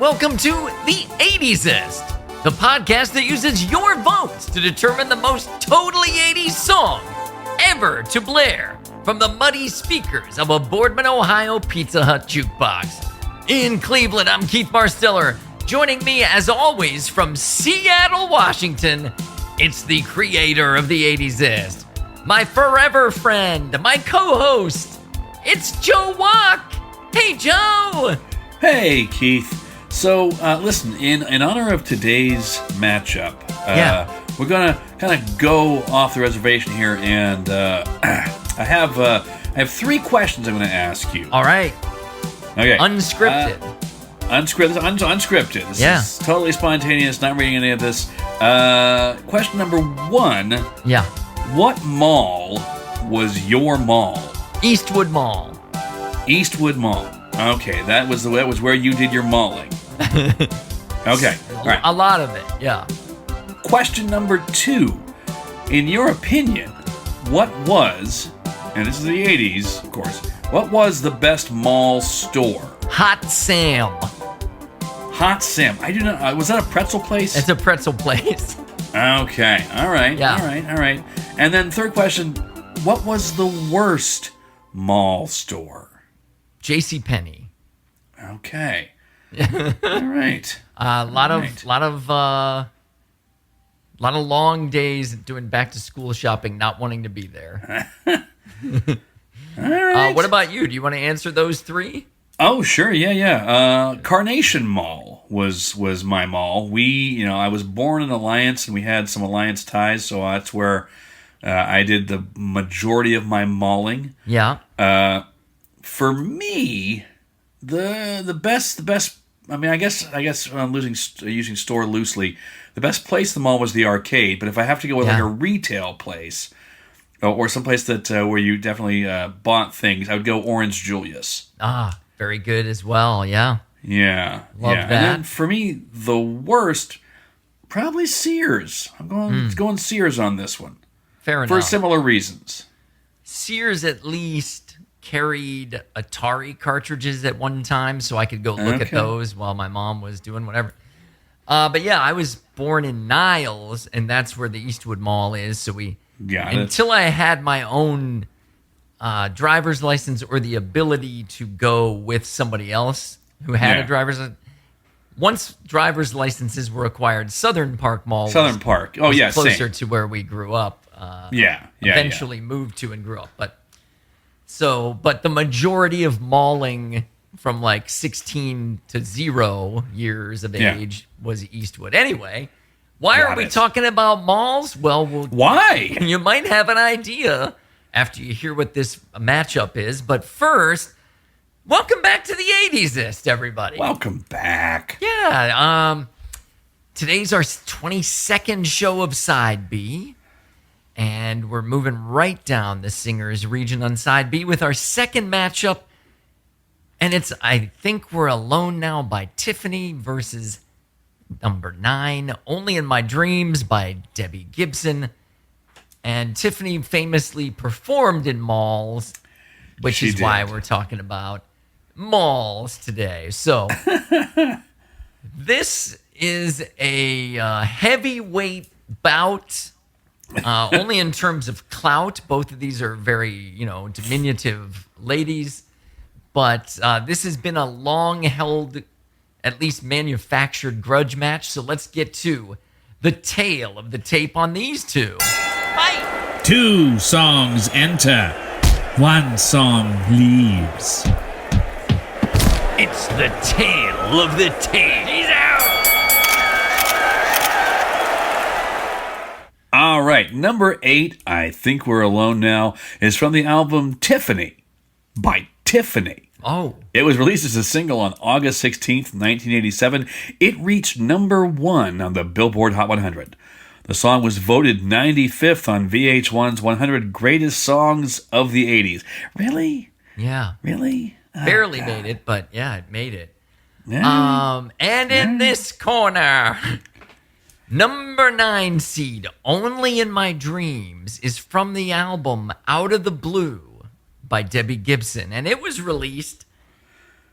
welcome to the 80sist, the podcast that uses your votes to determine the most totally 80s song ever to blare from the muddy speakers of a Boardman, Ohio Pizza Hut jukebox. In Cleveland, I'm Keith Marsteller. Joining me, as always, from Seattle, Washington, it's the creator of the 80sist, my forever friend, my co-host, it's Joe Walk. Hey, Joe. Hey, Keith. So, listen, in honor of today's matchup, we're going to kind of go off the reservation here, and I have three questions I'm going to ask you. All right. Okay. Unscripted. Unscripted. This is totally spontaneous, not reading any of this. Question number one. Yeah. What mall was your mall? Eastwood Mall. Eastwood Mall. Okay, that was where you did your malling. Okay, all right. A lot of it, yeah. Question number two. In your opinion, what was, and this is the 80s, of course, what was the best mall store? Hot Sam. Hot Sam. I do not. Was that a pretzel place? It's a pretzel place. Okay, all right. Yeah. All right. And then third question, what was the worst mall store? JCPenney. Okay. All right. A lot of long days doing back to school shopping, not wanting to be there. All right. What about you? Do you want to answer those three? Oh, sure. Yeah. Carnation Mall was my mall. I was born in Alliance, and we had some Alliance ties, so that's where I did the majority of my malling. Yeah. For me, the best. I mean, I guess I'm using store loosely. The best place in the mall was the arcade. But if I have to go with like a retail place or some place that where you definitely bought things, I would go Orange Julius. Ah, very good as well. Yeah. Yeah. Love that. And then for me, the worst, probably Sears. I'm going Sears on this one. Fair enough. For similar reasons. Sears at least carried Atari cartridges at one time, so I could go look at those while my mom was doing whatever. But yeah, I was born in Niles, and that's where the Eastwood Mall is. So until I had my own driver's license or the ability to go with somebody else who had a driver's license. Once driver's licenses were acquired, Southern Park Mall was closer to where we grew up. Eventually moved to and grew up. But the majority of malling from like 16 to 0 years of age was Eastwood. Anyway, why are we talking about malls? Well, why? You might have an idea after you hear what this matchup is. But first, welcome back to the 80sist, everybody. Welcome back. Yeah. Today's our 22nd show of Side B. And we're moving right down the Singers region on Side B with our second matchup. And it's I Think We're Alone Now by Tiffany versus number 9, Only in My Dreams by Debbie Gibson. And Tiffany famously performed in malls, which is why we're talking about malls today. So this is a heavyweight bout. Only in terms of clout. Both of these are very, diminutive ladies. But this has been a long-held, at least manufactured grudge match. So let's get to the tale of the tape on these two. Fight! 2 songs enter. 1 song leaves. It's the tale of the tape. He's out! All right, number 8, I Think We're Alone Now, is from the album Tiffany by Tiffany. Oh. It was released as a single on August 16th, 1987. It reached number 1 on the Billboard Hot 100. The song was voted 95th on VH1's 100 Greatest Songs of the 80s. Really? Yeah. Really? Barely made it, but yeah, it made it. Yeah. In this corner... Number 9 seed, Only in My Dreams, is from the album Out of the Blue by Debbie Gibson. And it was released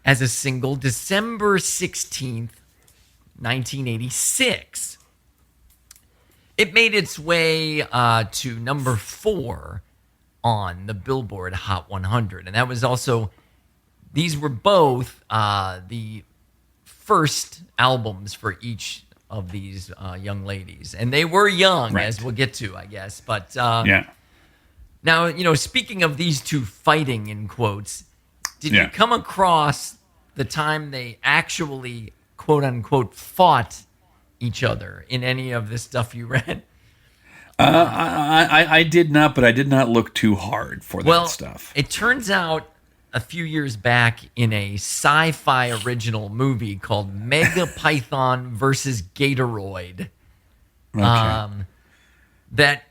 as a single December 16th, 1986. It made its way to number 4 on the Billboard Hot 100. And that was also, these were both the first albums for each of these young ladies. And they were young, right, as we'll get to, I guess. But yeah. Now, speaking of these two fighting, in quotes, did you come across the time they actually, quote unquote, fought each other in any of the stuff you read? I did not, but I did not look too hard for that stuff. It turns out a few years back in a sci-fi original movie called Mega Python versus Gatoroid, that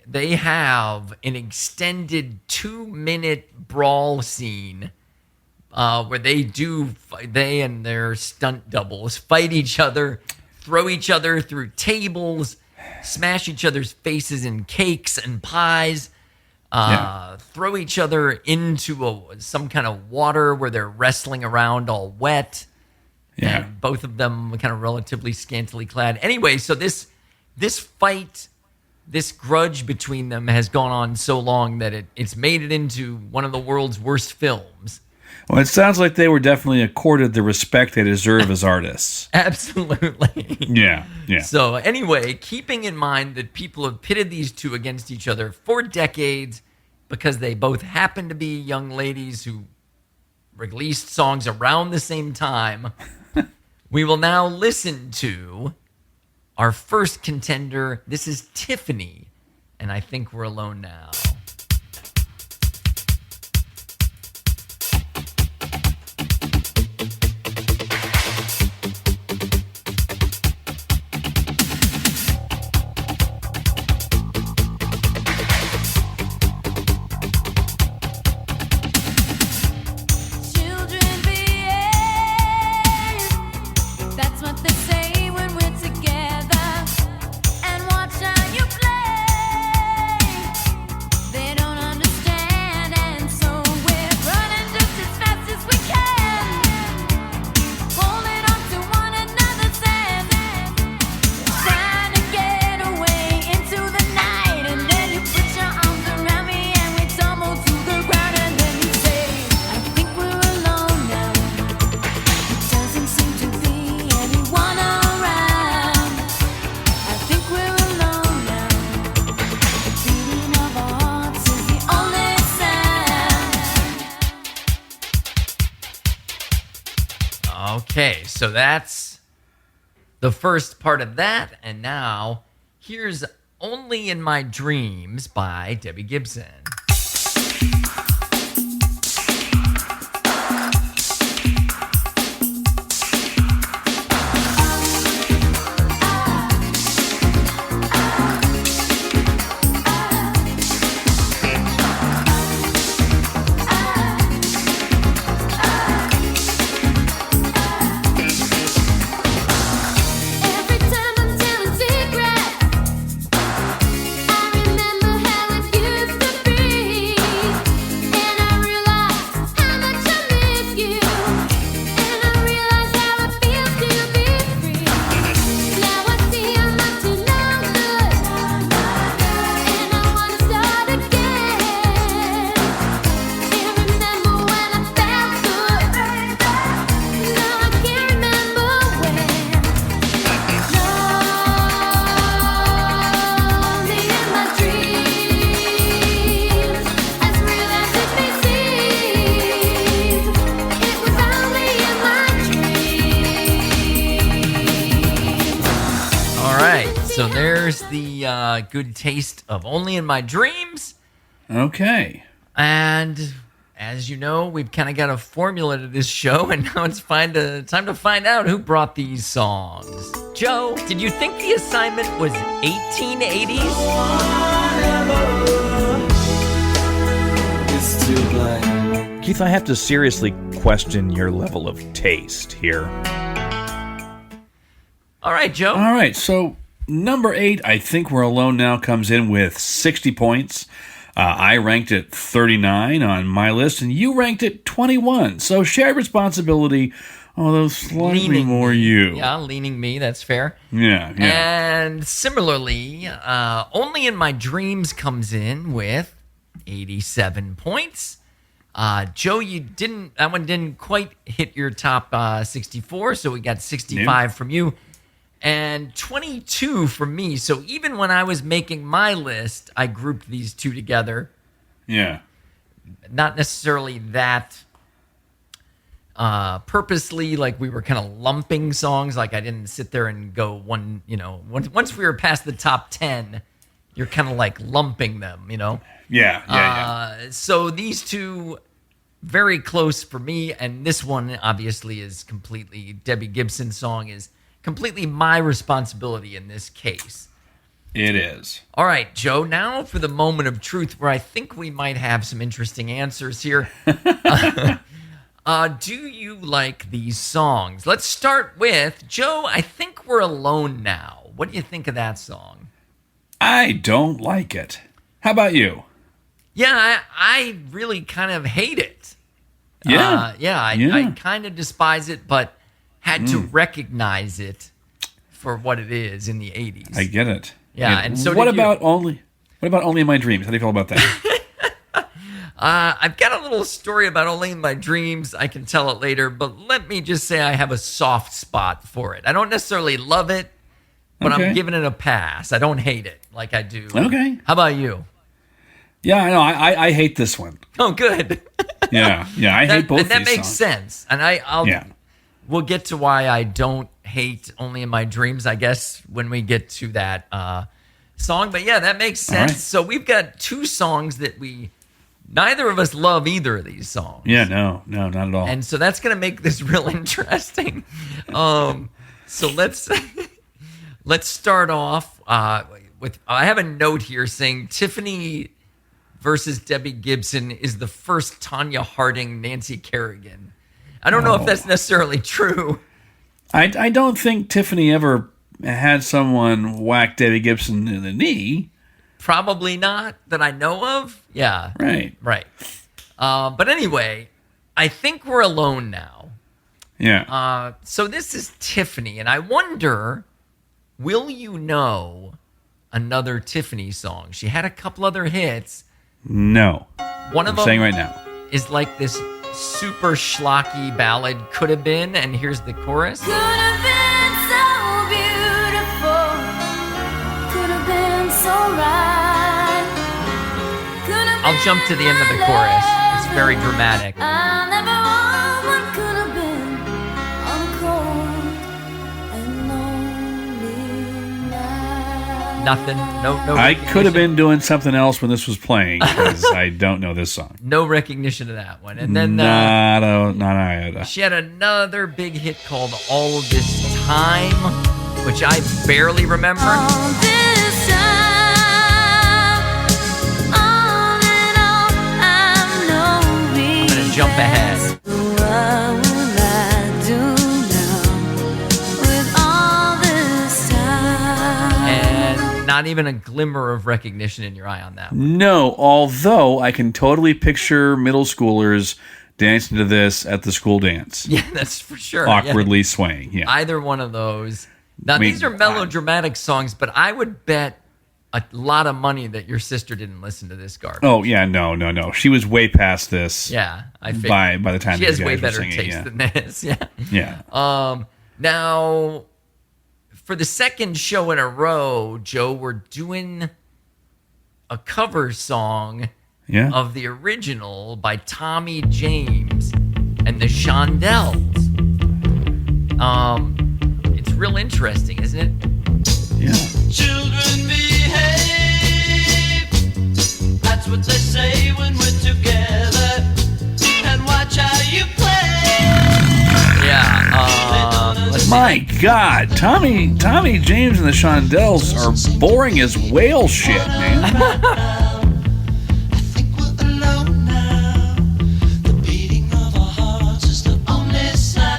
they have an extended 2-minute brawl scene where they and their stunt doubles fight each other, throw each other through tables, smash each other's faces in cakes and pies, throw each other into some kind of water where they're wrestling around all wet. Yeah. And both of them kind of relatively scantily clad. Anyway, so this fight, this grudge between them has gone on so long that it's made it into one of the world's worst films. Well, it sounds like they were definitely accorded the respect they deserve as artists. Absolutely. Yeah. So anyway, keeping in mind that people have pitted these two against each other for decades because they both happen to be young ladies who released songs around the same time, we will now listen to our first contender. This is Tiffany, and I Think We're Alone Now. Okay, so that's the first part of that, and now here's Only in My Dreams by Debbie Gibson. So there's the good taste of Only in My Dreams. Okay. And as you know, we've kind of got a formula to this show, and now it's time to find out who brought these songs. Joe, did you think the assignment was 1880s? Keith, I have to seriously question your level of taste here. All right, Joe. All right, so number 8, I Think We're Alone Now, comes in with 60 points. I ranked it 39 on my list, and you ranked it 21. So shared responsibility, although slightly Leaning more me. you. Yeah, leaning me. That's fair. Yeah. And similarly, Only in My Dreams comes in with 87 points. Joe, that one didn't quite hit your top 64, so we got 65 from you. And 22 from me. So even when I was making my list, I grouped these two together. Yeah. Not necessarily that purposely, like we were kind of lumping songs. Like I didn't sit there and go one, once we were past the top 10, you're kind of like lumping them, Yeah. So these two, very close for me. And this one obviously is completely, Debbie Gibson's song is completely my responsibility in this case. It is. All right, Joe, now for the moment of truth where I think we might have some interesting answers here. Do you like these songs? Let's start with, Joe, I Think We're Alone Now. What do you think of that song? I don't like it. How about you? Yeah, I really kind of hate it. Yeah. I kind of despise it, but had to recognize it for what it is in the 80s. I get it. Yeah, and so what did you. about Only in My Dreams? How do you feel about that? I've got a little story about Only in My Dreams. I can tell it later, but let me just say I have a soft spot for it. I don't necessarily love it, but Okay. I'm giving it a pass. I don't hate it like I do. Okay. How about you? Yeah, I know. I hate this one. Oh, good. Yeah. I hate both and that these makes songs. sense. And Yeah. we'll get to why I don't hate Only in My Dreams, I guess, when we get to that song. But yeah, that makes sense. right. So we've got two songs that neither of us love either of these songs. Yeah, no, not at all. And so that's going to make this real interesting. So let's start off with, I have a note here saying Tiffany versus Debbie Gibson is the first Tanya Harding, Nancy Kerrigan. I don't know if that's necessarily true. I don't think Tiffany ever had someone whack Debbie Gibson in the knee. Probably not that I know of. Yeah. Right. But anyway, I Think We're Alone Now. Yeah. So this is Tiffany, and I wonder, will you know another Tiffany song? She had a couple other hits. No. One of I'm them saying right now. is like this super schlocky ballad, Could Have Been, and here's the chorus. Could have been so beautiful. Could have been so right. Could have I'll jump to the end of the chorus. It's very dramatic. I never want what could have been on a cold and lonely night. Nothing. No. I recognition. could have been doing something else when this was playing because I don't know this song. No recognition of that one. And then Not iota. she had another big hit called All This Time, which I barely remember. All this time, all in all, I'm knowing. I'm gonna jump ahead. What will I do now with all this time? And not even a glimmer of recognition in your eye on that one. No, although I can totally picture middle schoolers dancing to this at the school dance. Yeah, that's for sure. Awkwardly swaying. Yeah. Yeah. Either one of those. Now, mean, these are melodramatic songs, but I would bet a lot of money that your sister didn't listen to this garbage. Oh, yeah, no. She was way past this. Yeah, I figured. By the time she these has way guys were better singing, taste yeah. than this. Yeah. Yeah. Now, for the second show in a row, Joe, we're doing a cover song Yeah. of the original by Tommy James and the Shondells. It's real interesting, isn't it? Yeah. Children behave. That's what they say when we're together. And watch how you play. Yeah. Let's see. My God, Tommy James and the Shondells are boring as whale shit, man. I think we're alone now. The beating of our hearts is the only sound.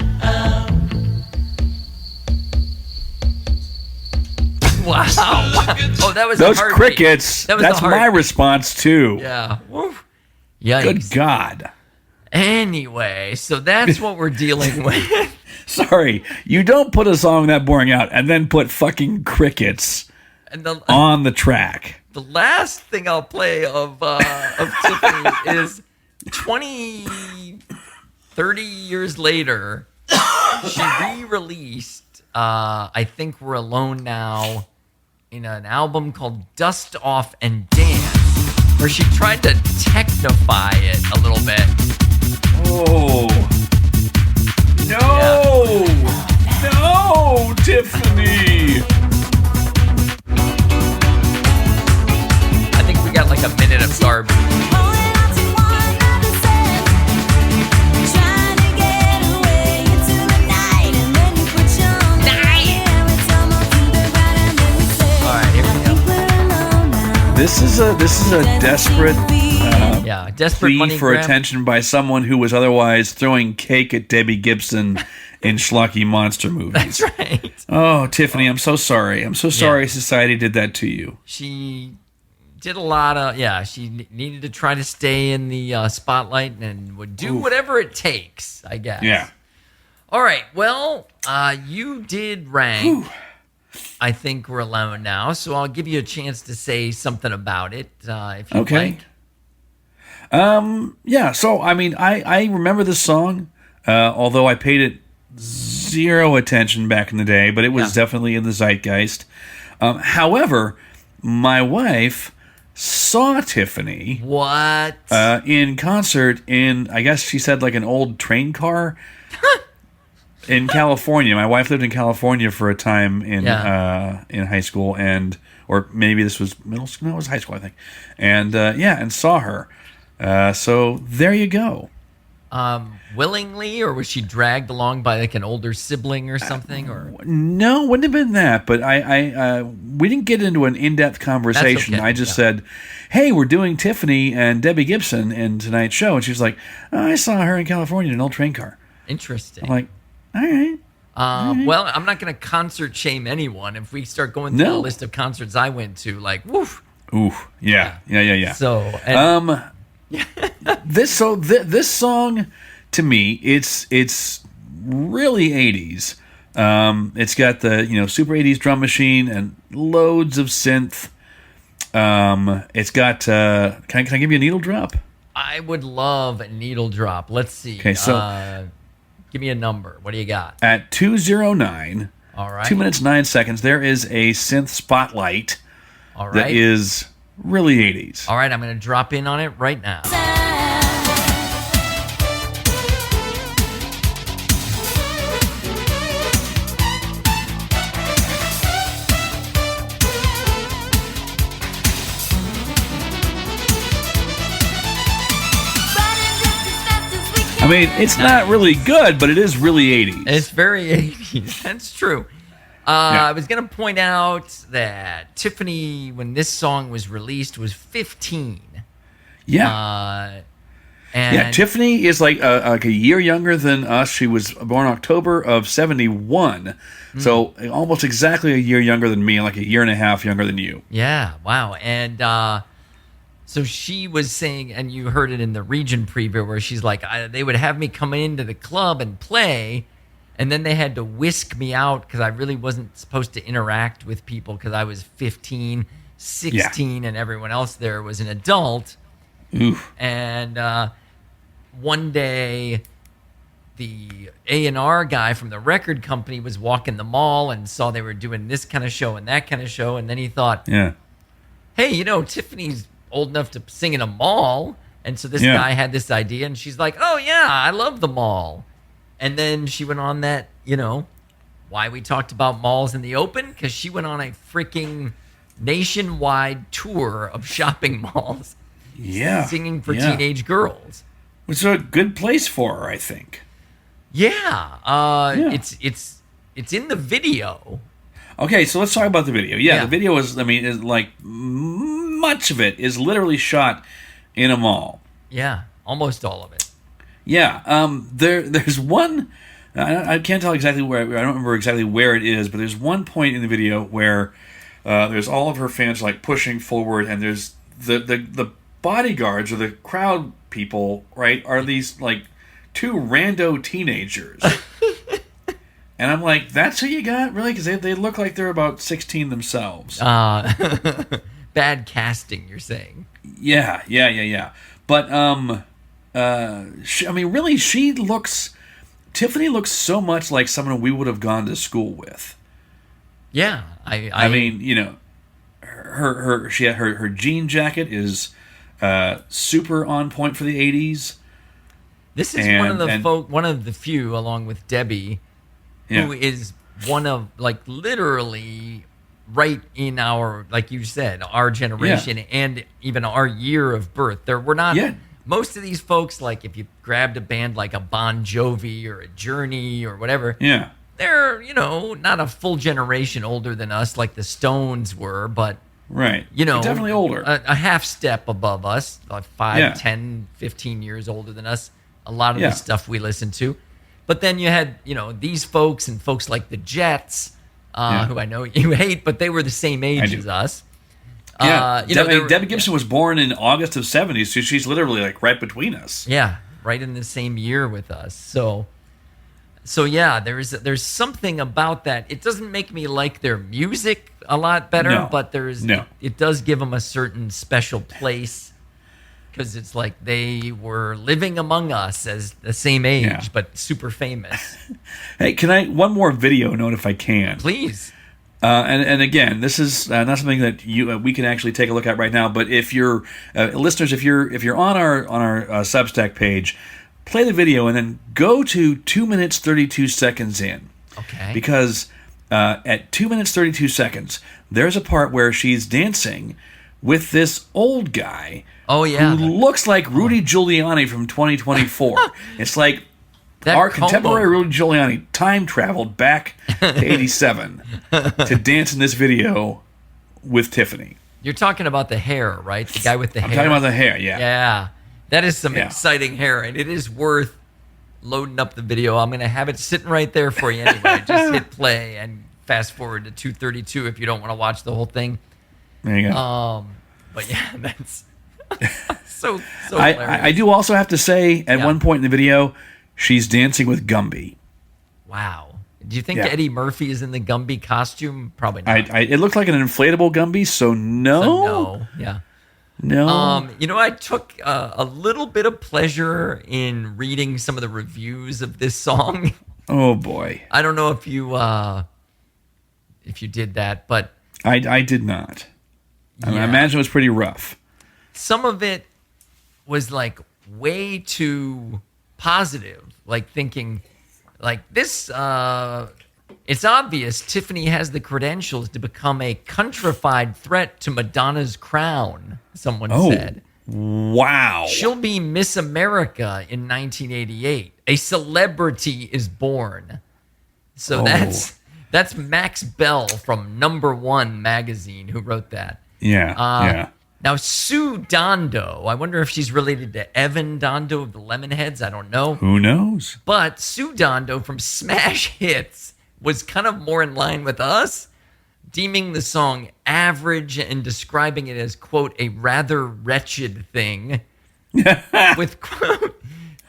Wow. Oh, that was Those a heartbeat. crickets, That was that's a my heartbeat. response, too. Yeah. Woo. Yikes. Good God. Anyway, so that's what we're dealing with. Sorry, you don't put a song that boring out and then put fucking crickets And the on the track. the last thing I'll play of Tiffany is 30 years later, she re-released I Think We're Alone Now in an album called Dust Off and Dance, where she tried to technify it a little bit. Oh. No! No, Tiffany! I think we got like a minute of garbage. All right, here we go. This is a desperate Yeah, desperate plea money for grab. attention by someone who was otherwise throwing cake at Debbie Gibson in schlocky monster movies. That's right. Oh, Tiffany, I'm so sorry. I'm so sorry society did that to you. She did a lot of she needed to try to stay in the spotlight and would do whatever it takes, I guess. Yeah. All right, well, you did rank I Think We're Alone Now, so I'll give you a chance to say something about it if you Okay. like. Yeah, so I mean, I remember this song, although I paid it zero attention back in the day, but it was definitely in the zeitgeist. However, my wife saw Tiffany What? in concert in, I guess she said, like an old train car in California. My wife lived in California for a time in high school, or maybe this was middle school. No, it was high school, I think. And and saw her. So there you go. Willingly, or was she dragged along by like an older sibling or something? Or No, wouldn't have been that. But we didn't get into an in-depth conversation. That's okay, I just said, "Hey, we're doing Tiffany and Debbie Gibson in tonight's show," and she was like, "I saw her in California in an old train car." interesting. I'm like, "All right." Well, I'm not going to concert shame anyone. If we start going through the list of concerts I went to, like, woof. Ooh, yeah. So, and, This song to me, it's really 80s. It's got the super 80s drum machine and loads of synth. It's got can I give you a needle drop? I would love a needle drop. Let's see. Okay, so give me a number. What do you got? at 2:09, All right. 2 minutes 9 seconds, there is a synth spotlight All right. that is really 80s. All right, I'm going to drop in on it right now. I mean, it's not really good, but it is really 80s. It's very 80s. That's true. I was going to point out that Tiffany, when this song was released, was 15. Yeah. And Tiffany is like a year younger than us. She was born October of 71. So almost exactly a year younger than me and like a year and a half younger than you. Yeah, wow. And so she was saying, and you heard it in the region preview, where she's like, they would have me come into the club and play, and then they had to whisk me out because I really wasn't supposed to interact with people because I was 15, 16, and everyone else there was an adult. Oof. And one day, the A&R guy from the record company was walking the mall and saw they were doing this kind of show and that kind of show, and then he thought, Yeah. hey, Tiffany's old enough to sing in a mall. And so this guy had this idea, and she's like, oh, yeah, I love the mall. And then she went on that, why we talked about malls in the open, because she went on a freaking nationwide tour of shopping malls Yeah. singing for Yeah. teenage girls. Which is a good place for her, I think. It's in the video. Okay, so let's talk about the video. Yeah, Yeah. the video is like much of it is literally shot in a mall. Yeah, almost all of it. Yeah, there's one. I can't tell exactly where. I don't remember exactly where it is, but there's one point in the video where There's all of her fans like pushing forward, and there's the bodyguards or the crowd people, right? Are these like two rando teenagers? And I'm like, that's who you got, really? Because they look like they're about 16 themselves. Bad casting, you're saying? Yeah. But Tiffany looks so much like someone we would have gone to school with. Yeah, I mean, you know, her jean jacket is super on point for the 80s. This is one of the few, along with Debbie, who is one of, like, literally right in our, like you said, our generation and even our year of birth. Most of these folks, like, if you grabbed a band like a Bon Jovi or a Journey or whatever, they're, you know, not a full generation older than us like the Stones were, but, right, you know, definitely older. A half step above us, like 5, 10, 15 years older than us. A lot of the stuff we listen to. But then you had, you know, these folks and folks like the Jets, who I know you hate, but they were the same age as us. Yeah, Debbie Gibson was born in August of '70s, so she's literally like right between us. Yeah, right in the same year with us. So yeah, there's something about that. It doesn't make me like their music a lot better, but it does give them a certain special place. Because it's like they were living among us as the same age, but super famous. Hey, can I one more video note if I can? Please. And again, this is not something that we can actually take a look at right now. But if you're listeners, if you're on our Substack page, play the video and then go to 2 minutes 32 seconds in. Okay. Because at 2 minutes 32 seconds, there's a part where she's dancing with this old guy. Oh, yeah. Who looks like Rudy Giuliani from 2024. It's like our contemporary Rudy Giuliani time traveled back to 87 to dance in this video with Tiffany. You're talking about the hair, right? The guy with the hair. I'm talking about the hair, yeah. Yeah. That is some exciting hair, and it is worth loading up the video. I'm going to have it sitting right there for you anyway. Just hit play and fast forward to 2:32 if you don't want to watch the whole thing. There you go. But yeah, that's so I do also have to say, at one point in the video, she's dancing with Gumby. Wow. Do you think Eddie Murphy is in the Gumby costume? Probably not. It looked like an inflatable Gumby, so no. No. You know, I took a little bit of pleasure in reading some of the reviews of this song. Oh boy. I don't know if you did that, but I did not. I imagine it was pretty rough. Some of it was like way too positive, like thinking like this, it's obvious Tiffany has the credentials to become a countrified threat to Madonna's crown, someone said. Wow. She'll be Miss America in 1988. A celebrity is born. So that's Max Bell from Number One magazine who wrote that. Yeah. Now, Sue Dondo, I wonder if she's related to Evan Dondo of the Lemonheads. I don't know. Who knows? But Sue Dondo from Smash Hits was kind of more in line with us, deeming the song average and describing it as, quote, a rather wretched thing with, quote,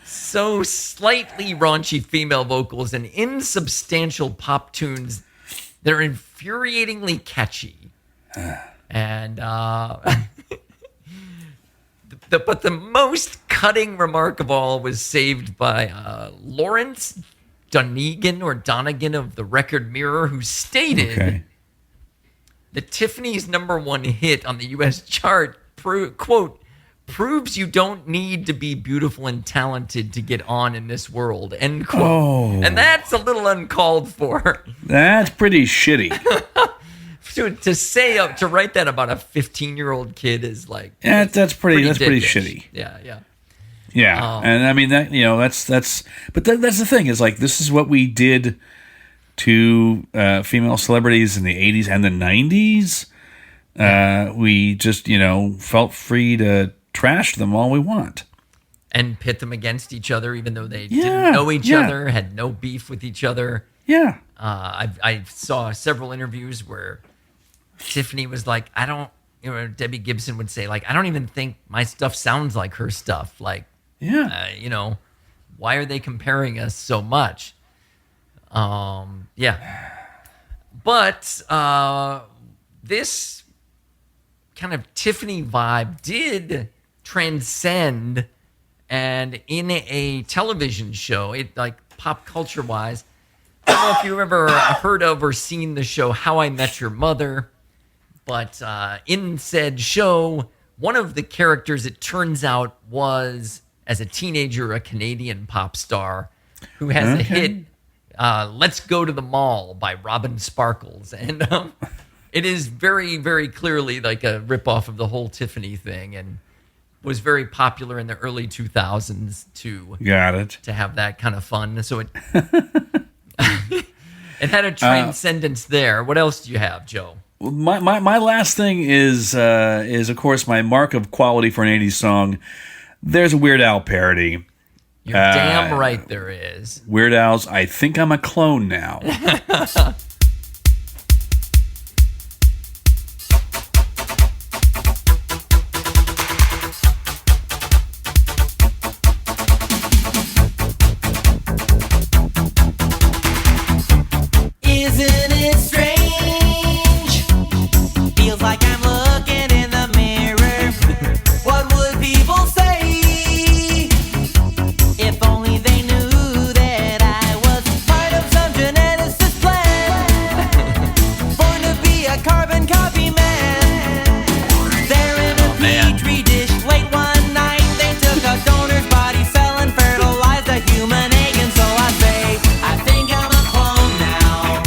so slightly raunchy female vocals and insubstantial pop tunes that are infuriatingly catchy. And but the most cutting remark of all was saved by Lawrence Donegan of the Record Mirror, who stated that Tiffany's number one hit on the U.S. chart, quote, proves you don't need to be beautiful and talented to get on in this world, end quote. Oh. And that's a little uncalled for. That's pretty shitty. To write that about a 15-year-old kid is like that's pretty shitty. Yeah. And I mean that's but that's the thing is like this is what we did to female celebrities in the 80s and the 90s. We just felt free to trash them all we want and pit them against each other, even though they didn't know each other, had no beef with each other. Yeah. I saw several interviews where Tiffany was like, I don't, Debbie Gibson would say, like, I don't even think my stuff sounds like her stuff. Like, Yeah. Why are they comparing us so much? Yeah. But this kind of Tiffany vibe did transcend, and in a television show, it like pop culture wise, I don't know if you've ever heard of or seen the show How I Met Your Mother, but in said show, one of the characters, it turns out, was, as a teenager, a Canadian pop star who has a hit, Let's Go to the Mall by Robin Sparkles. And it is very, very clearly like a ripoff of the whole Tiffany thing, and was very popular in the early 2000s to have that kind of fun. So it it had a transcendence there. What else do you have, Joe? My last thing is of course my mark of quality for an 80s song. There's a Weird Al parody. You're damn right there is. Weird Al's I Think I'm a Clone Now. Isn't it strange? Feels like I'm looking in the mirror. What would people say if only they knew that I was part of some geneticist plan? Born to be a carbon copy man. There in a petri dish late one night, they took a donor's body cell and fertilized a human egg, and so I say, I think I'm a clone now.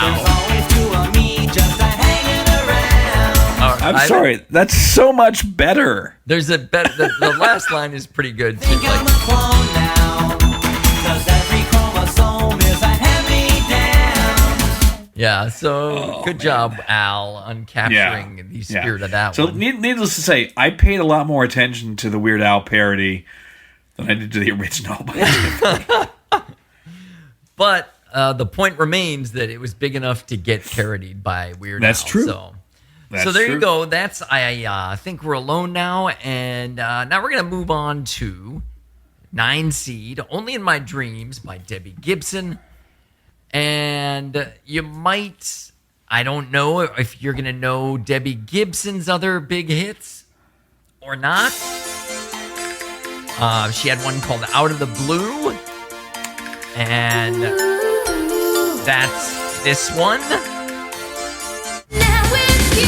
There's always two of me just hanging around. I'm sorry, that's so much better. There's a better. The last line is pretty good too. Think I'm a clone now, 'cause every chromosome is a hand-me-down. Yeah, so good job, Al, on capturing the spirit of that so one. needless to say, I paid a lot more attention to the Weird Al parody than I did to the original. But the point remains that it was big enough to get parodied by Weird That's Al. true. So That's there true. you go. That's I think we're alone now, and now we're gonna move on to 9 seed Only in My Dreams by Debbie Gibson. And you might, I don't know if you're gonna know Debbie Gibson's other big hits or not. She had one called Out of the Blue, and that's this one. Now with you,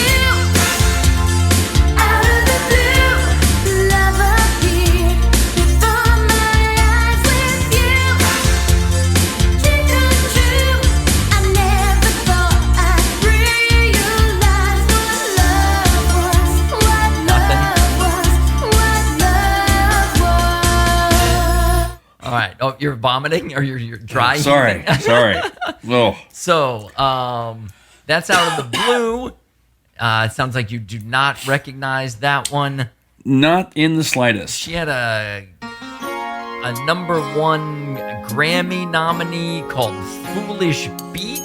out of the blue, love appeared before my eyes. With you, dream come true. I never thought I'd realize what love was, what love was, what love was. All right. Oh, you're vomiting or you're dry? Sorry. Whoa. So, that's Out of the Blue. It sounds like you do not recognize that one. Not in the slightest. She had a number 1 Grammy nominee called Foolish Beat.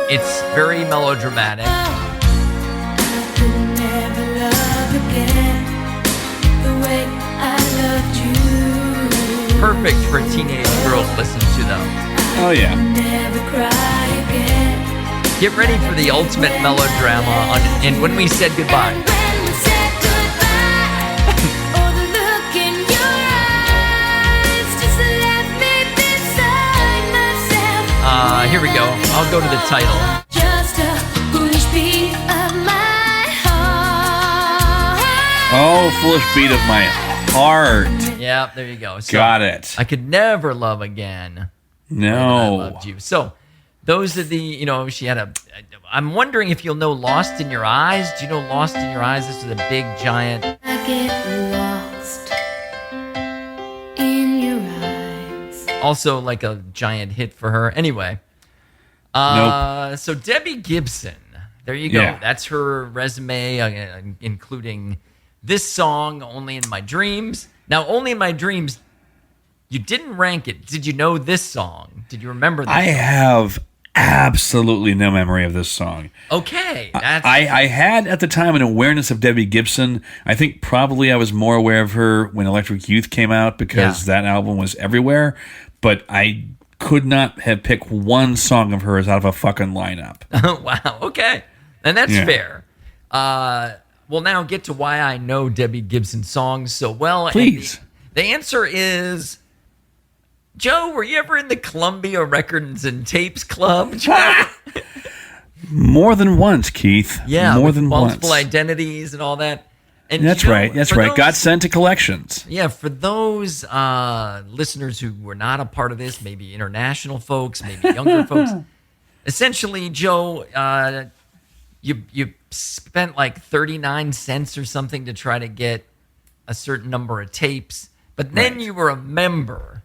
It's very melodramatic. I could never love again the way I loved you. Perfect for teenage girls to listen to, though. Oh, yeah. Never cry again. Get ready for the ultimate melodrama on And When We Said Goodbye. And when we said goodbye, oh, the look in your eyes just left me beside myself. Here we go. I'll go to the title. Just a foolish beat of my heart. Oh, foolish beat of my heart. Yeah, there you go. So, Got it. I could never love again. I No. loved you. So those are the, she had I'm wondering if you'll know Lost in Your Eyes. Do you know Lost in Your Eyes? This is a big, giant. I get lost in your eyes. Also like a giant hit for her. Anyway. Nope. So Debbie Gibson. There you go. Yeah. That's her resume, including this song, Only in My Dreams. Now, Only in My Dreams, you didn't rank it. Did you know this song? Did you remember this I song? have absolutely no memory of this song. Okay. That's, I had at the time an awareness of Debbie Gibson. I think probably I was more aware of her when Electric Youth came out because that album was everywhere. But I could not have picked one song of hers out of a fucking lineup. wow. Okay. And that's fair. We'll now get to why I know Debbie Gibson songs so well. Please. And the answer is, Joe, were you ever in the Columbia Records and Tapes Club? More than once, Keith. Yeah, more with than multiple once. identities and all that. And That's you know, right. That's for right. those- Got sent to collections. Yeah, for those listeners who were not a part of this, maybe international folks, maybe younger folks, essentially, Joe, you spent like 39 cents or something to try to get a certain number of tapes, but then you were a member.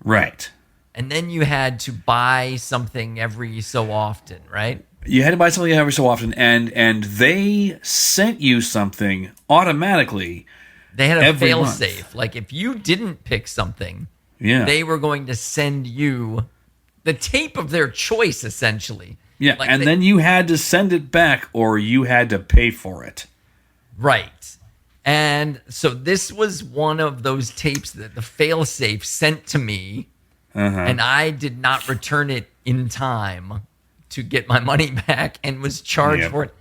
Right. And then you had to buy something every so often, right? You had to buy something every so often, and they sent you something automatically. They had a every fail month. safe. Like if you didn't pick something, Yeah. they were going to send you the tape of their choice, essentially. Yeah, Like and they- then you had to send it back or you had to pay for it. Right. And so this was one of those tapes that the failsafe sent to me, and I did not return it in time to get my money back and was charged for it.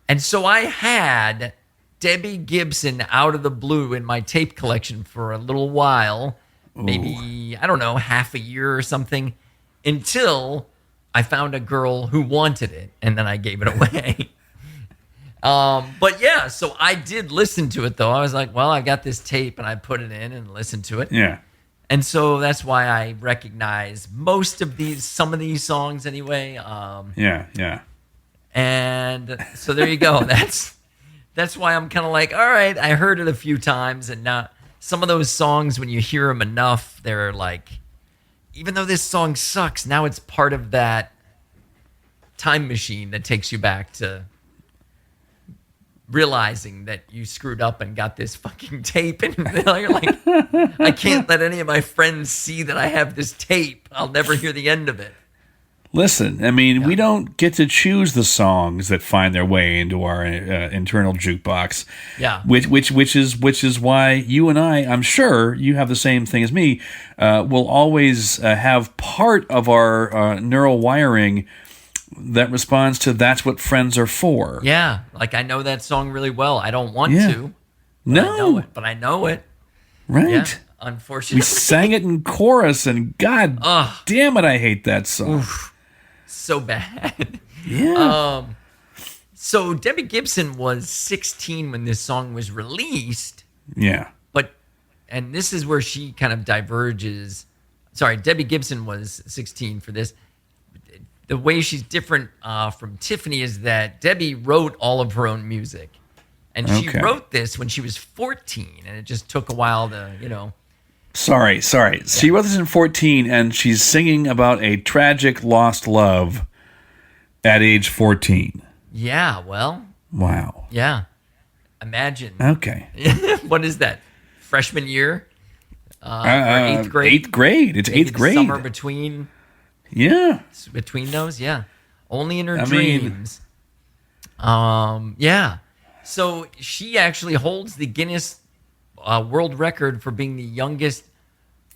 And so I had Debbie Gibson out of the blue in my tape collection for a little while, maybe, I don't know, half a year or something, until I found a girl who wanted it, and then I gave it away. But yeah, so I did listen to it, though. I was like, well, I got this tape, and I put it in and listened to it. Yeah. And so that's why I recognize most of these, some of these songs anyway. Yeah. And so there you go. That's why I'm kind of like, all right, I heard it a few times, and now some of those songs, when you hear them enough, they're like, even though this song sucks, now it's part of that time machine that takes you back to realizing that you screwed up and got this fucking tape, and you're like, I can't let any of my friends see that I have this tape. I'll never hear the end of it. Listen, I mean, we don't get to choose the songs that find their way into our internal jukebox. Yeah. Which is why you and I'm sure you have the same thing as me, will always have part of our neural wiring that responds to that's what friends are for. Yeah, like I know that song really well. I don't want Yeah. to. But I know No. it, but I know it. Right. Yeah, We unfortunately. sang it in chorus, and God Ugh. damn it, I hate that song. So bad. Yeah. So Debbie Gibson was 16 when this song was released, Yeah. and this is where she kind of diverges. Sorry, Debbie Gibson was 16 for this. The way she's different from Tiffany is that Debbie wrote all of her own music. And she Okay. wrote this when she was 14, and it just took a while to, Sorry. She wrote this in 14, and she's singing about a tragic lost love at age 14. Yeah, well, Wow. yeah. Imagine. Okay. What is that? Freshman year? Or eighth grade? Eighth grade. It's Maybe eighth the grade. Summer between Yeah. those, yeah. Only in her I mean- dreams. Yeah. So she actually holds the Guinness World Record for being the youngest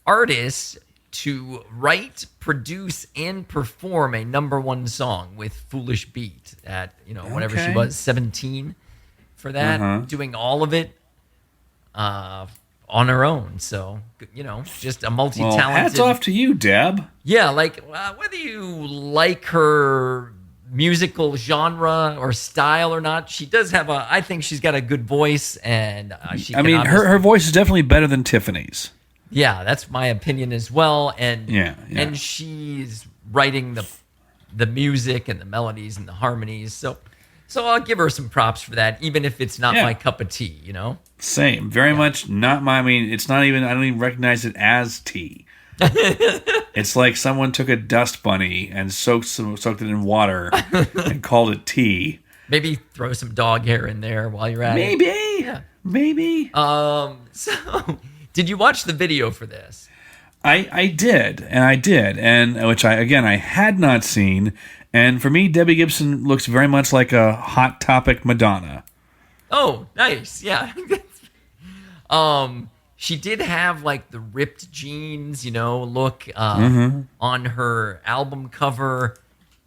artist to write, produce, and perform a number one song with Foolish Beat at, whatever she Okay. was, 17 for that, doing all of it on her own. So, just a Well, multi-talented. hats off to you, Deb. Yeah, like whether you like her musical genre or style or not, she does have I think she's got a good voice, and she. I can mean, obviously- her voice is definitely better than Tiffany's. Yeah, that's my opinion as well. And Yeah. and she's writing the music and the melodies and the harmonies. So I'll give her some props for that, even if it's not Yeah. my cup of tea. Same. Very much not my. I mean, it's not even. I don't even recognize it as tea. It's like someone took a dust bunny and soaked it in water and called it tea. Maybe throw some dog hair in there while you're at it. Maybe. Yeah. Maybe. So, did you watch the video for this? I did, and which I had not seen. And for me, Debbie Gibson looks very much like a Hot Topic Madonna. Oh, nice. Yeah. She did have like the ripped jeans, look on her album cover.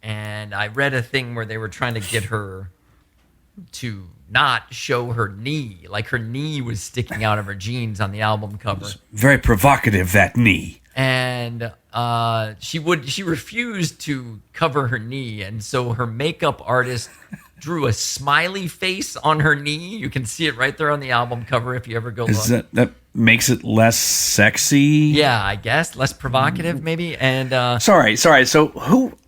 And I read a thing where they were trying to get her to not show her knee. Like her knee was sticking out of her jeans on the album cover. Very provocative, that knee. And she refused to cover her knee. And so her makeup artist drew a smiley face on her knee. You can see it right there on the album cover if you ever go look. That makes it less sexy? Yeah, I guess. Less provocative, maybe. And Sorry. So who...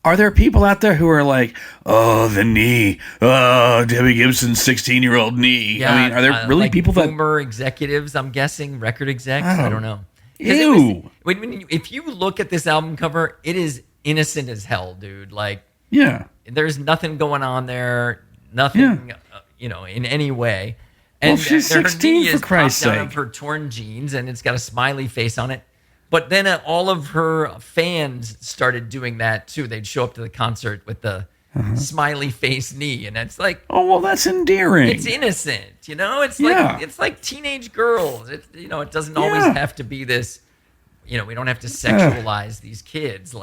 Are there people out there who are like, oh, the knee, oh, Debbie Gibson's 16-year-old knee? Yeah, I mean, are there really like people that... boomer executives, I'm guessing, record execs? I don't know. Ew. If you look at this album cover, it is innocent as hell, dude. Like, yeah, there's nothing going on there, nothing, in any way. And well, she's her 16, knee for is Christ's popped out of sake. her torn jeans, and it's got a smiley face on it. But then all of her fans started doing that too. They'd show up to the concert with the smiley face knee, and it's like, oh well, that's endearing. it's innocent, It's like teenage girls. It doesn't always have to be this. We don't have to sexualize these kids,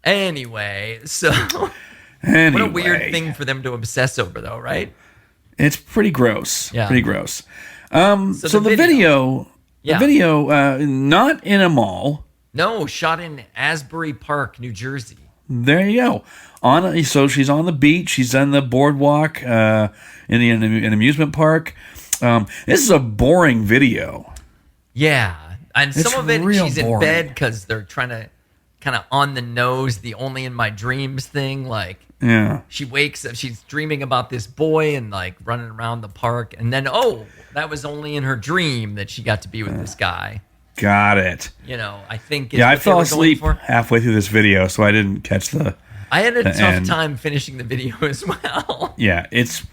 Anyway, so what a weird thing for them to obsess over, though, right? It's pretty gross. Yeah. Pretty gross. So the video. Yeah. The video, not in a mall. No, shot in Asbury Park, New Jersey. There you go. So she's on the beach. She's on the boardwalk in an amusement park. This is a boring video. Yeah, and It's some of it real she's boring. in bed because they're trying to kind of on the nose, the only in my dreams thing. Like, Yeah. she wakes up, she's dreaming about this boy and like running around the park, and then that was only in her dream that she got to be with this guy. Got it. I think. I fell asleep halfway through this video, so I didn't catch I had a tough end. time finishing the video as well. Yeah, it's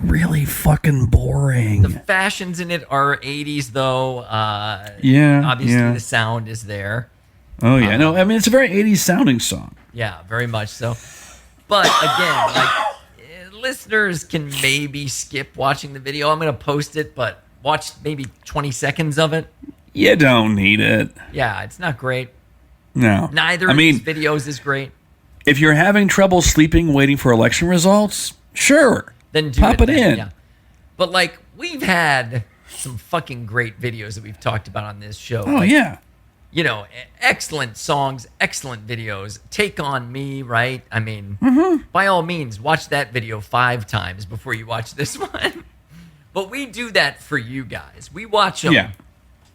really fucking boring. The fashions in it are 80s, though. Obviously, the sound is there. Oh, yeah. No, I mean, it's a very 80s sounding song. Yeah, very much so. But again, listeners can maybe skip watching the video. I'm going to post it, but watch maybe 20 seconds of it. You don't need it. Yeah, it's not great. No. Neither of these videos is great. If you're having trouble sleeping waiting for election results, sure. Then pop it in. Yeah. But we've had some fucking great videos that we've talked about on this show. Oh, yeah. Excellent songs, excellent videos. Take On Me, right? I mean, by all means, watch that video 5 times before you watch this one. But we do that for you guys. We watch them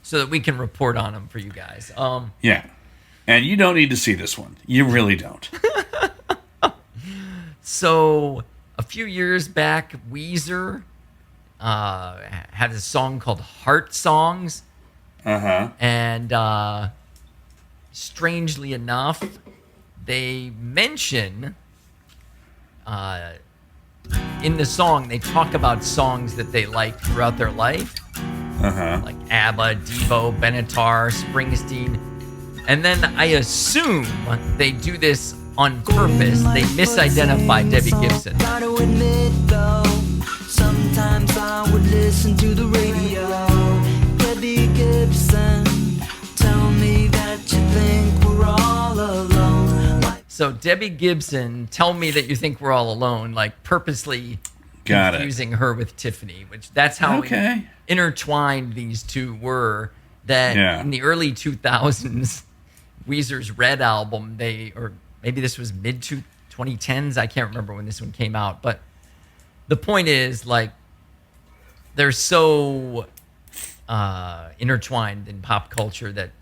so that we can report on them for you guys. Yeah. And you don't need to see this one. You really don't. So, a few years back, Weezer had a song called Heart Songs. And strangely enough, they mention in the song, they talk about songs that they liked throughout their life. Like ABBA, Devo, Benatar, Springsteen. And then I assume they do this on purpose. They misidentify Debbie Gibson. Gotta admit though, sometimes I would listen to the radio. Debbie Gibson, tell me that you think we're all alone. So Debbie Gibson, tell me that you think we're all alone, purposely confusing her with Tiffany, which that's how intertwined these two were. That in the early 2000s, Weezer's Red album, or maybe this was mid 2010s, I can't remember when this one came out, but the point is, they're so intertwined in pop culture that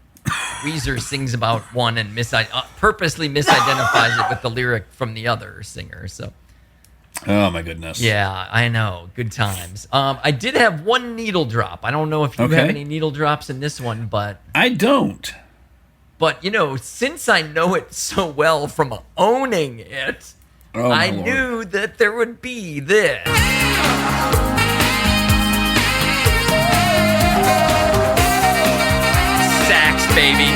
Weezer sings about one and purposely misidentifies it with the lyric from the other singer. So, oh my goodness. Yeah, I know. Good times. I did have one needle drop. I don't know if you have any needle drops in this one, but I don't. But since I know it so well from owning it, I knew that there would be this. baby.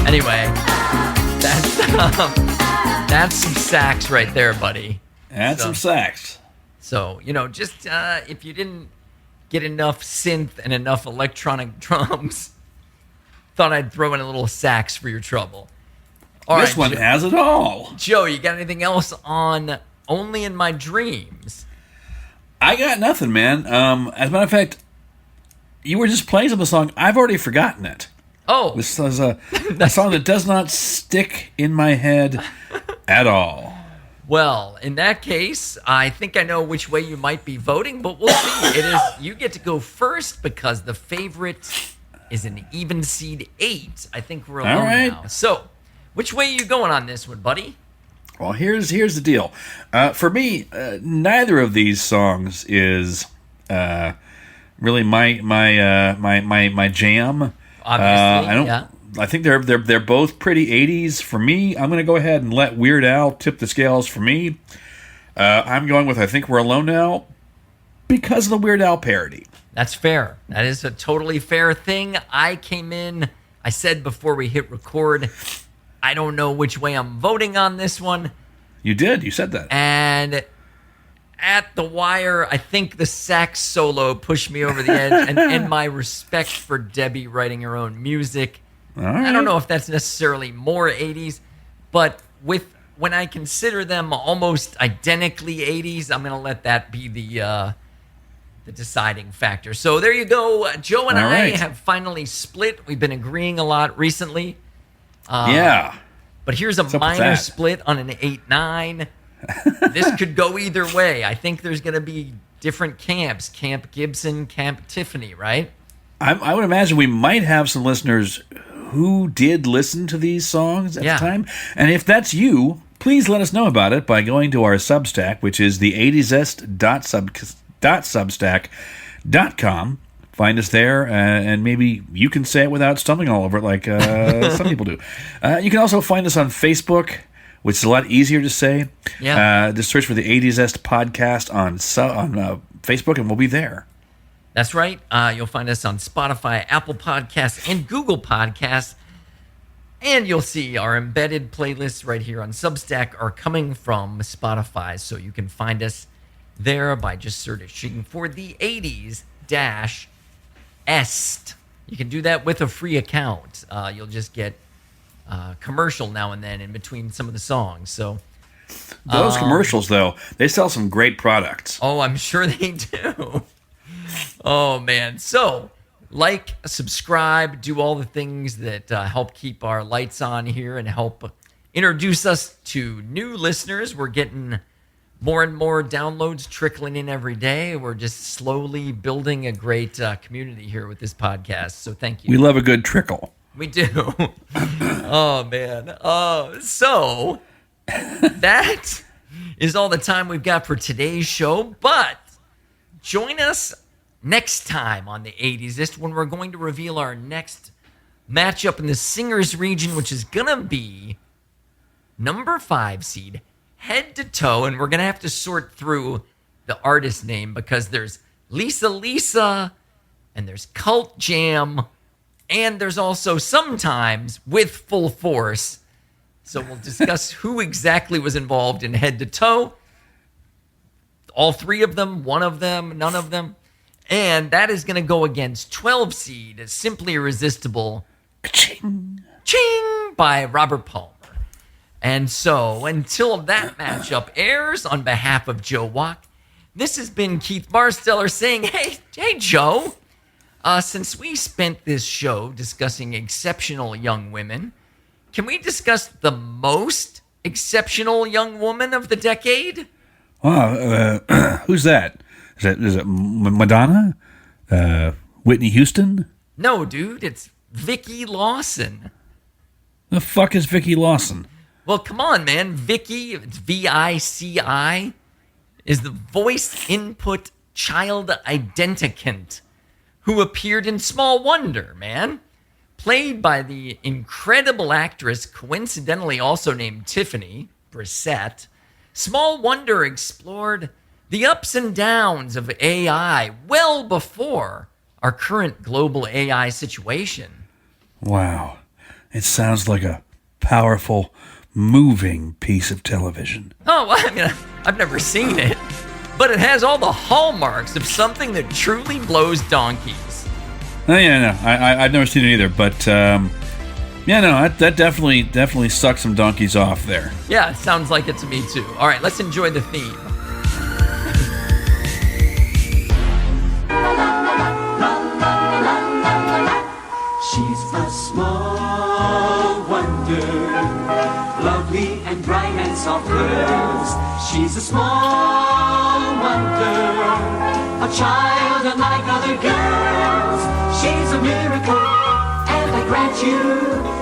Anyway, that's some sax right there, buddy. That's some sax. So, just if you didn't get enough synth and enough electronic drums, thought I'd throw in a little sax for your trouble. All this right, one has it all. Joe, you got anything else on Only in My Dreams? I got nothing, man. As a matter of fact, you were just playing some of the song. I've already forgotten it. Oh. This is a song that does not stick in my head at all. Well, in that case, I think I know which way you might be voting, but we'll see. You get to go first because the favorite is an even seed 8. I think we're alone now. So, which way are you going on this one, buddy? Well, here's the deal. For me, neither of these songs is really my jam. Obviously, I think they're both pretty 80s. For me, I'm going to go ahead and let Weird Al tip the scales for me. I'm going with I Think We're Alone Now because of the Weird Al parody. That's fair. That is a totally fair thing. I said before we hit record, I don't know which way I'm voting on this one. You did. You said that. And at the wire, I think the sax solo pushed me over the edge, and my respect for Debbie writing her own music. All right. I don't know if that's necessarily more 80s, but when I consider them almost identically 80s, I'm going to let that be the deciding factor. So there you go. Joe and I have finally split. We've been agreeing a lot recently. Yeah. But here's a minor split on an 8-9. This could go either way. I think there's going to be different camps. Camp Gibson, Camp Tiffany, right? I would imagine we might have some listeners who did listen to these songs at the time. And if that's you, please let us know about it by going to our Substack, which is the 80zest.substack.com. Find us there, and maybe you can say it without stumbling all over it like some people do. You can also find us on Facebook, which is a lot easier to say. Yeah. Just search for the 80zest podcast on Facebook, and we'll be there. That's right. You'll find us on Spotify, Apple Podcasts, and Google Podcasts. And you'll see our embedded playlists right here on Substack are coming from Spotify. So you can find us there by just searching for the 80s-est. You can do that with a free account. You'll just get commercial now and then in between some of the songs. So those commercials, though, they sell some great products. Oh, I'm sure they do. Oh, man. So, subscribe, do all the things that help keep our lights on here and help introduce us to new listeners. We're getting more and more downloads trickling in every day. We're just slowly building a great community here with this podcast. So, thank you. We love a good trickle. We do. Oh, man. So, that is all the time we've got for today's show. But join us next time on the 80s when we're going to reveal our next matchup in the Singers region, which is going to be number 5 seed, Head to Toe. And we're going to have to sort through the artist name because there's Lisa, and there's Cult Jam, and there's also sometimes With Full Force. So we'll discuss who exactly was involved in Head to Toe. All 3 of them, one of them, none of them. And that is going to go against 12 seed, Simply Irresistible, Ching by Robert Palmer. And so until that matchup airs, on behalf of Joe Wack, this has been Keith Barsteller saying, hey, Joe, since we spent this show discussing exceptional young women, can we discuss the most exceptional young woman of the decade? Wow, who's that? Is it Madonna? Whitney Houston? No, dude, it's Vicki Lawson. The fuck is Vicki Lawson? Well, come on, man. Vicki, it's Vici, is the voice input child identicant who appeared in Small Wonder, man. Played by the incredible actress, coincidentally also named Tiffany Brissett, Small Wonder explored the ups and downs of AI well before our current global AI situation. Wow. It sounds like a powerful, moving piece of television. Oh, well, I mean, I've never seen it, but it has all the hallmarks of something that truly blows donkeys. Oh, yeah, no, I've never seen it either, but yeah, no, that definitely sucked some donkeys off there. Yeah, it sounds like it to me too. All right, let's enjoy the theme. She's a small wonder, lovely and bright and soft curves. She's a small wonder, a child unlike other girls. She's a miracle, and I grant you,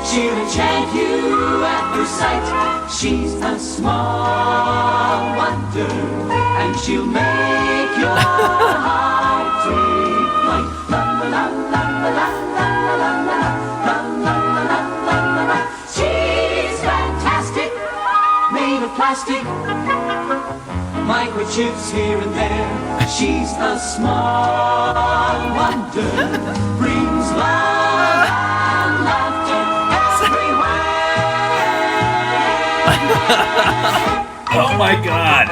she'll enchant you at first sight. She's a small wonder, and she'll make your heart take flight. La la la la la la la la la la la la la. She's fantastic, made of plastic, microchips here and there. She's a small wonder, brings love and laughter everywhere. Oh my God!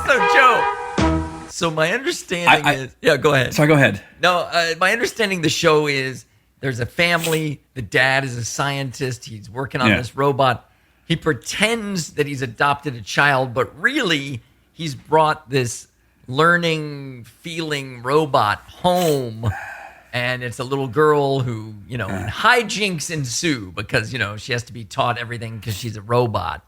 So, Joe. So my understanding is, yeah, go ahead. Sorry, go ahead. No, my understanding of the show is there's a family. The dad is a scientist. He's working on this robot. He pretends that he's adopted a child, but really he's brought this learning, feeling robot home. And it's a little girl who, and hijinks ensue because, she has to be taught everything because she's a robot.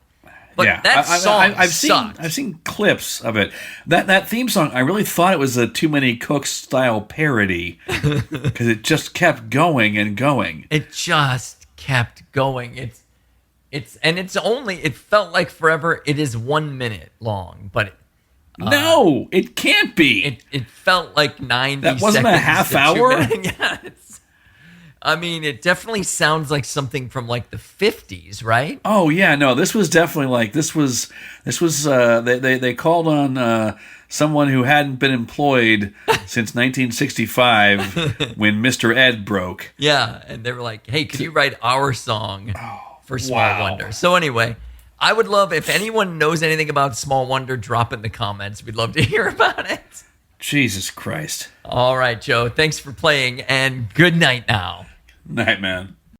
But that song I've sucked. seen clips of it. That theme song, I really thought it was a Too Many Cooks style parody because it just kept going and going. It just kept going. It felt like forever. It is 1 minute long, but no, it can't be. It felt like 90 That wasn't seconds a half to 2 hour? minutes. Yes. I mean, it definitely sounds like something from like the 50s, right? Oh yeah, no, this was definitely like this was they called on someone who hadn't been employed since 1965 when Mr. Ed broke. Yeah, and they were like, "Hey, could you write our song for Small Wonder?" So anyway, I would love if anyone knows anything about Small Wonder, drop in the comments. We'd love to hear about it. Jesus Christ. All right, Joe, thanks for playing and good night now. Night, man.